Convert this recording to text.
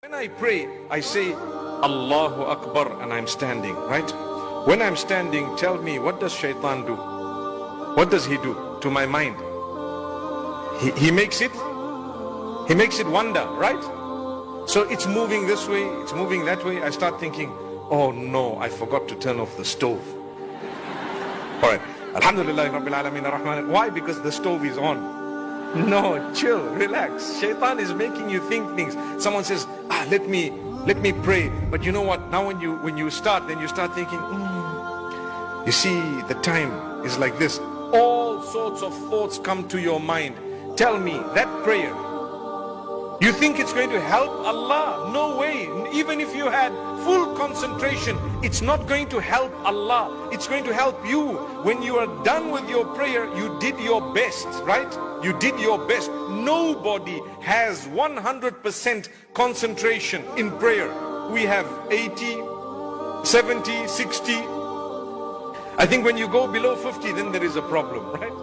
When I pray, I say Allahu Akbar and I'm standing, right? When I'm standing, tell me, what does shaitan do? What does he do to my mind? He makes it wander, right? So it's moving this way, it's moving that way. I start thinking, oh no, I forgot to turn off the stove. All right, Alhamdulillah Rabbil Alameen Ar-Rahman. Why? Because the stove is on. No, chill, relax. Shaitan is making you think things. Someone says, let me pray. But you know what? Now when you start, then you start thinking, you see, the time is like this. All sorts of thoughts come to your mind. Tell me, that prayer, you think it's going to help Allah? No way. Even if you had full concentration, it's not going to help Allah. It's going to help you. When you are done with your prayer, you did your best, right? You did your best. Nobody has 100% concentration in prayer. We have 80, 70, 60. I think when you go below 50, then there is a problem, right?